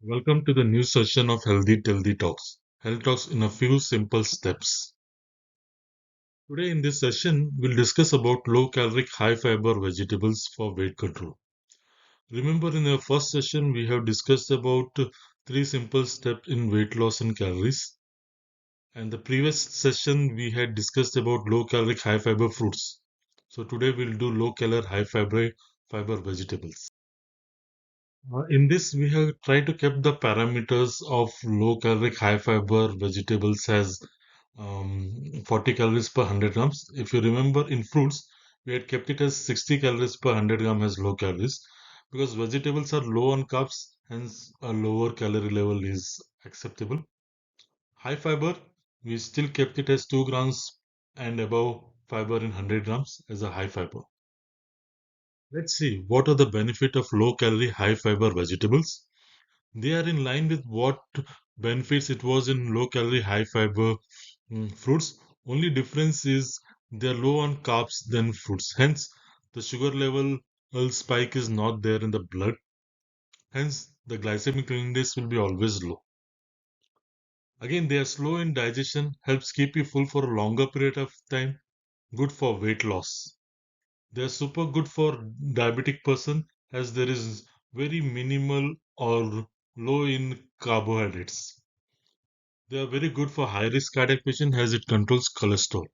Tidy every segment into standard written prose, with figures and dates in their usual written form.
Welcome to the new session of Healthy Teldy Talks. Health Talks in a few simple steps. Today in this session, we'll discuss about low caloric, high fiber vegetables for weight control. Remember in our first session, we have discussed about three simple steps in weight loss and calories. And the previous session, we had discussed about low caloric, high fiber fruits. So today we'll do low calorie, fiber vegetables. In this, we have tried to keep the parameters of low caloric, high fiber vegetables as 40 calories per 100 grams. If you remember, in fruits, we had kept it as 60 calories per 100 gram as low calories because vegetables are low on carbs, hence a lower calorie level is acceptable. High fiber, we still kept it as 2 grams and above fiber in 100 grams as a high fiber. Let's see what are the benefit of low calorie, high fiber vegetables. They are in line with what benefits it was in low calorie, high fiber fruits. Only difference is they are low on carbs than fruits. Hence, the sugar level spike is not there in the blood. Hence, the glycemic index will be always low. Again, they are slow in digestion, helps keep you full for a longer period of time, good for weight loss. They are super good for diabetic person as there is very minimal or low in carbohydrates. They are very good for high risk cardiac patient as it controls cholesterol.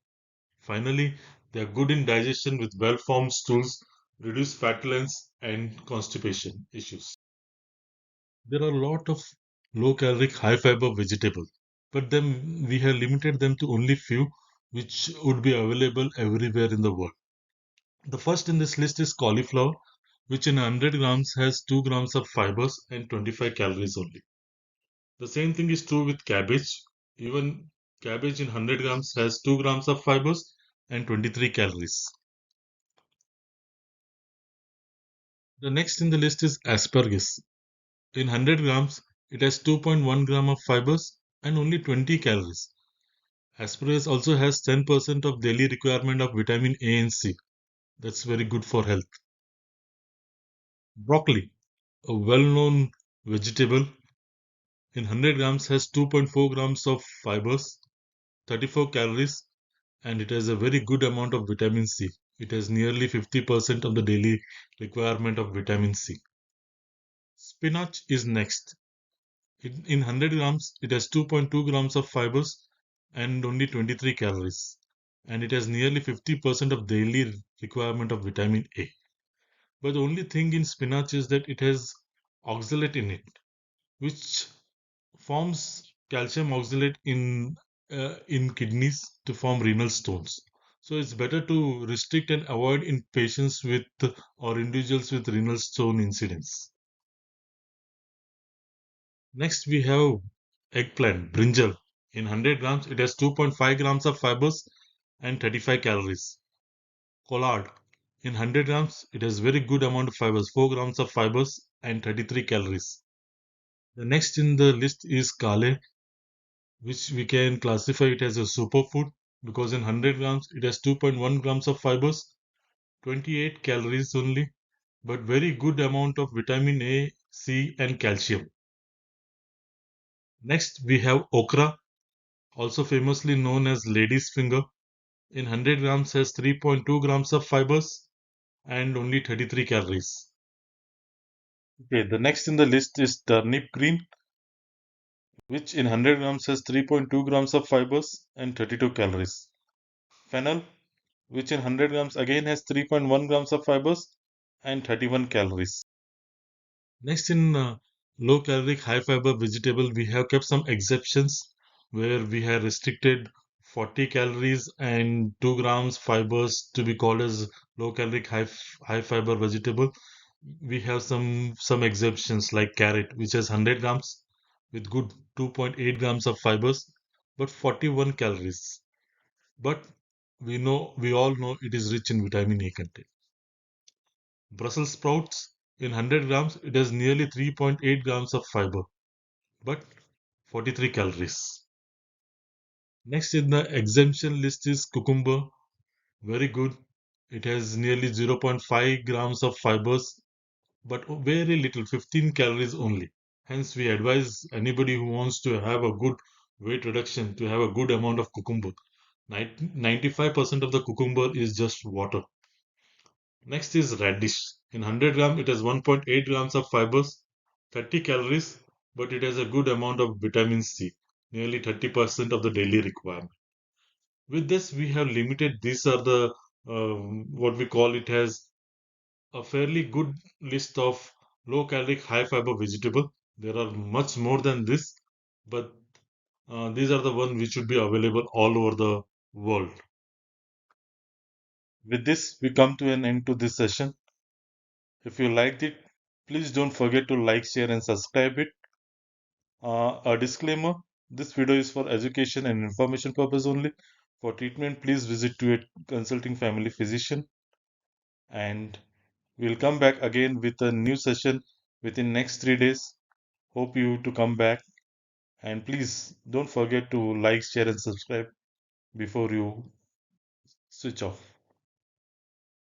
Finally, they are good in digestion with well formed stools, reduce flatulence and constipation issues. There are a lot of low caloric, high fiber vegetables, but then we have limited them to only few which would be available everywhere in the world. The first in this list is cauliflower, which in 100 grams has 2 grams of fibers and 25 calories only. The same thing is true with cabbage. Even cabbage in 100 grams has 2 grams of fibers and 23 calories. The next in the list is asparagus. In 100 grams, it has 2.1 gram of fibers and only 20 calories. Asparagus also has 10% of daily requirement of vitamin A and C. That's very good for health. Broccoli, a well-known vegetable, in 100 grams has 2.4 grams of fibers, 34 calories, and it has a very good amount of vitamin C. It has nearly 50% of the daily requirement of vitamin C. Spinach is next. In 100 grams, it has 2.2 grams of fibers and only 23 calories. And it has nearly 50% of daily requirement of vitamin A. But the only thing in spinach is that it has oxalate in it, which forms calcium oxalate in kidneys to form renal stones. So it's better to restrict and avoid in patients with or individuals with renal stone incidence. Next we have eggplant, brinjal. In 100 grams, it has 2.5 grams of fibers and 35 calories. Collard. In 100 grams, it has very good amount of fibers, 4 grams of fibers and 33 calories. The next in the list is kale, which we can classify it as a superfood because in 100 grams it has 2.1 grams of fibers, 28 calories only, but very good amount of vitamin A, C, and calcium. Next, we have okra, also famously known as lady's finger. In 100 grams has 3.2 grams of fibers and only 33 calories. Okay, the next in the list is turnip green, which in 100 grams has 3.2 grams of fibers and 32 calories. Fennel, which in 100 grams again has 3.1 grams of fibers and 31 calories. Next, in low caloric, high fiber vegetable, we have kept some exceptions where we have restricted 40 calories and 2 grams fibers to be called as low caloric, high fiber vegetable. We have some exceptions like carrot, which has 100 grams with good 2.8 grams of fibers, but 41 calories. But we all know it is rich in vitamin A content. Brussels sprouts in 100 grams, it has nearly 3.8 grams of fiber, but 43 calories. Next in the exemption list is cucumber, very good. It has nearly 0.5 grams of fibers, but very little, 15 calories only. Hence, we advise anybody who wants to have a good weight reduction to have a good amount of cucumber. 95% of the cucumber is just water. Next is radish. In 100 gram, it has 1.8 grams of fibers, 30 calories, but it has a good amount of vitamin C, nearly 30% of the daily requirement. With this, we have limited. These are the what we call it as a fairly good list of low caloric, high fiber vegetable. There are much more than this, but these are the ones which should be available all over the world. With this, we come to an end to this session. If you liked it, please don't forget to like, share, and subscribe it. A disclaimer: this video is for education and information purpose only. For treatment, please visit to a consulting family physician. And we'll come back again with a new session within next 3 days. Hope you to come back. And please don't forget to like, share, and subscribe before you switch off.